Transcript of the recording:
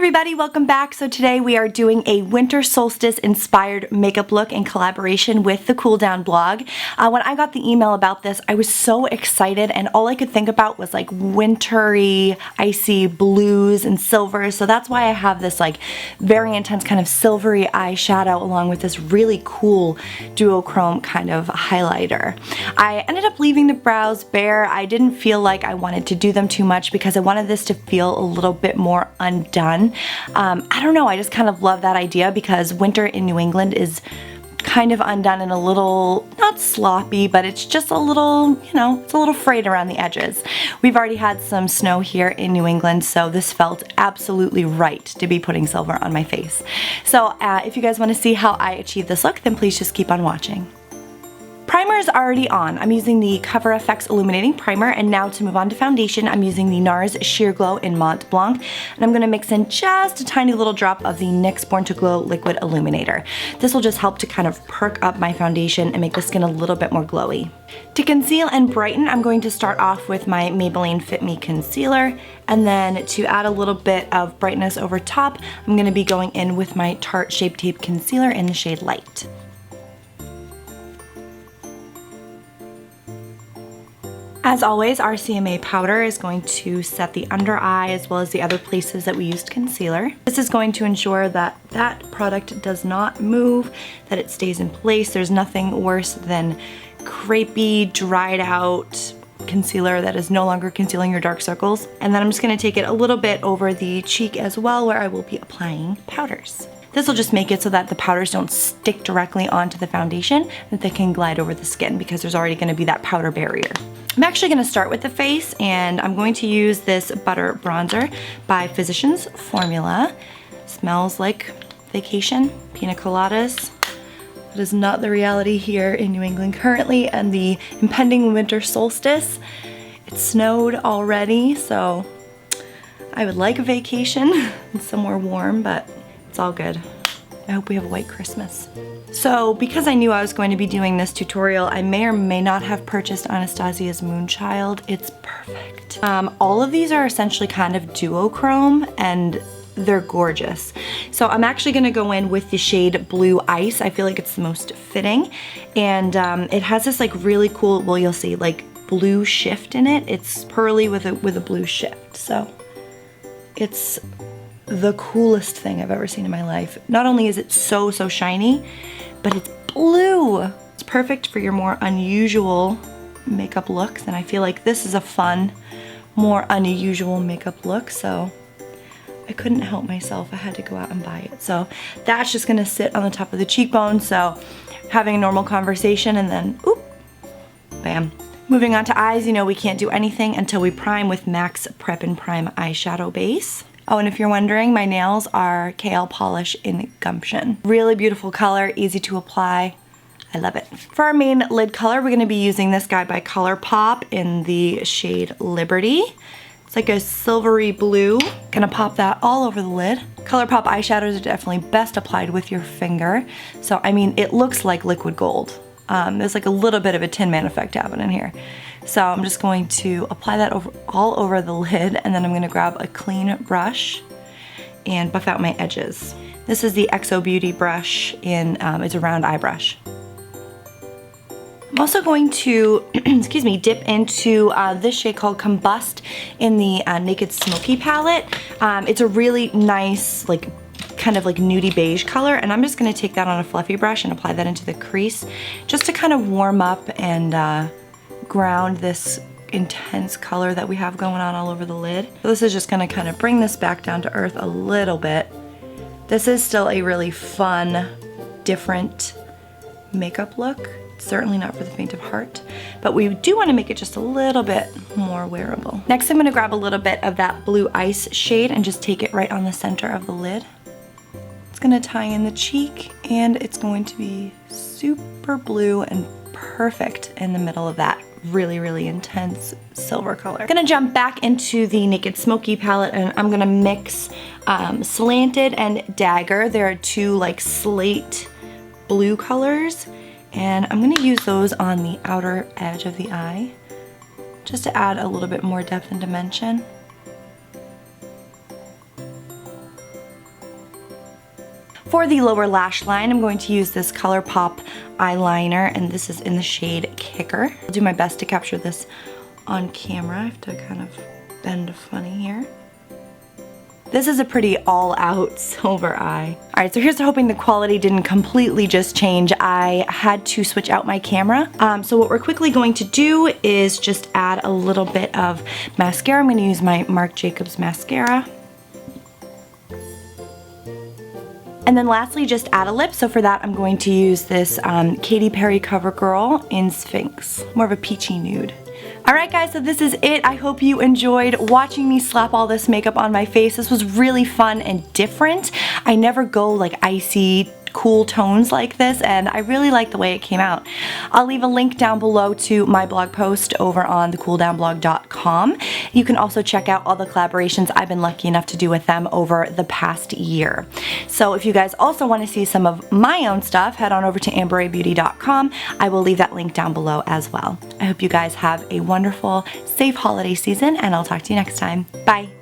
everybody, welcome back. So today we are doing a winter solstice inspired makeup look in collaboration with the Cool Down blog. When I got the email about this, I was so excited and all I could think about was like wintry, icy blues and silvers. So that's why I have this like very intense kind of silvery eyeshadow along with this really cool duochrome kind of highlighter. I ended up leaving the brows bare. I didn't feel like I wanted to do them too much because I wanted this to feel a little bit more undone. I don't know, I just kind of love that idea because winter in New England is kind of undone and a little, not sloppy, but it's just a little, you know, it's a little frayed around the edges. We've already had some snow here in New England, so this felt absolutely right to be putting silver on my face. So if you guys want to see how I achieve this look, then please just keep on watching. Primer is already on. I'm using the Cover FX Illuminating Primer, and now to move on to foundation, I'm using the NARS Sheer Glow in Mont Blanc, and I'm going to mix in just a tiny little drop of the NYX Born to Glow Liquid Illuminator. This will just help to kind of perk up my foundation and make the skin a little bit more glowy. To conceal and brighten, I'm going to start off with my Maybelline Fit Me Concealer, and then to add a little bit of brightness over top, I'm going to be going in with my Tarte Shape Tape Concealer in the shade Light. As always, RCMA powder is going to set the under eye as well as the other places that we used concealer. This is going to ensure that that product does not move, that it stays in place. There's nothing worse than crepey, dried out concealer that is no longer concealing your dark circles. And then I'm just going to take it a little bit over the cheek as well, where I will be applying powders. This will just make it so that the powders don't stick directly onto the foundation, that they can glide over the skin because there's already going to be that powder barrier. I'm actually going to start with the face, and I'm going to use this Butter Bronzer by Physicians Formula. Smells like vacation, pina coladas. That is not the reality here in New England currently, and the impending winter solstice. It snowed already, so I would like a vacation and somewhere warm, but it's all good. I hope we have a white Christmas. So because I knew I was going to be doing this tutorial, I may or may not have purchased Anastasia's Moonchild. It's perfect. All of these are essentially kind of duochrome and they're gorgeous. So I'm actually gonna go in with the shade Blue Ice. I feel like it's the most fitting. And it has this like really cool, well, you'll see, like blue shift in it. It's pearly with a blue shift. So it's the coolest thing I've ever seen in my life. Not only is it so shiny, but it's blue. It's perfect for your more unusual makeup looks, and I feel like this is a fun, more unusual makeup look, so I couldn't help myself. I had to go out and buy it. So that's just gonna sit on the top of the cheekbone, so having a normal conversation and then, oop, bam. Moving on to eyes, you know we can't do anything until we prime with MAC's Prep and Prime eyeshadow base. Oh, and if you're wondering, my nails are KL Polish in Gumption. Really beautiful color, easy to apply. I love it. For our main lid color, we're gonna be using this guy by ColourPop in the shade Liberty. It's like a silvery blue. Gonna pop that all over the lid. ColourPop eyeshadows are definitely best applied with your finger. So, I mean, it looks like liquid gold. There's like a little bit of a Tin Man effect happening here. So I'm just going to apply that all over the lid, and then I'm going to grab a clean brush and buff out my edges. This is the XO Beauty brush in, it's a round eye brush. I'm also going to, excuse me, dip into this shade called Combust in the Naked Smoky palette. It's a really nice, like, kind of like nudie beige color, and I'm just going to take that on a fluffy brush and apply that into the crease just to kind of warm up and ground this intense color that we have going on all over the lid. So this is just going to kind of bring this back down to earth a little bit. This is still a really fun, different makeup look. It's certainly not for the faint of heart, but we do want to make it just a little bit more wearable. Next, I'm going to grab a little bit of that Blue Ice shade and just take it right on the center of the lid. It's going to tie in the cheek, and it's going to be super blue and perfect in the middle of that really intense silver color. I'm gonna jump back into the Naked Smoky palette, and I'm gonna mix Slanted and Dagger. There are two like slate blue colors, and I'm gonna use those on the outer edge of the eye just to add a little bit more depth and dimension. For the lower lash line, I'm going to use this ColourPop eyeliner, and this is in the shade Kicker. I'll do my best to capture this on camera. I have to kind of bend funny here. This is a pretty all-out silver eye. Alright, so here's to hoping the quality didn't completely just change. I had to switch out my camera. So what we're quickly going to do is just add a little bit of mascara. I'm going to use my Marc Jacobs mascara. And then lastly, just add a lip. So for that, I'm going to use this Katy Perry CoverGirl in Sphynx. More of a peachy nude. Alright guys, so this is it. I hope you enjoyed watching me slap all this makeup on my face. This was really fun and different. I never go like icy, cool tones like this, and I really like the way it came out. I'll leave a link down below to my blog post over on thecooldownblog.com. You can also check out all the collaborations I've been lucky enough to do with them over the past year. So if you guys also want to see some of my own stuff, head on over to amberraybeauty.com. I will leave that link down below as well. I hope you guys have a wonderful, safe holiday season, and I'll talk to you next time. Bye!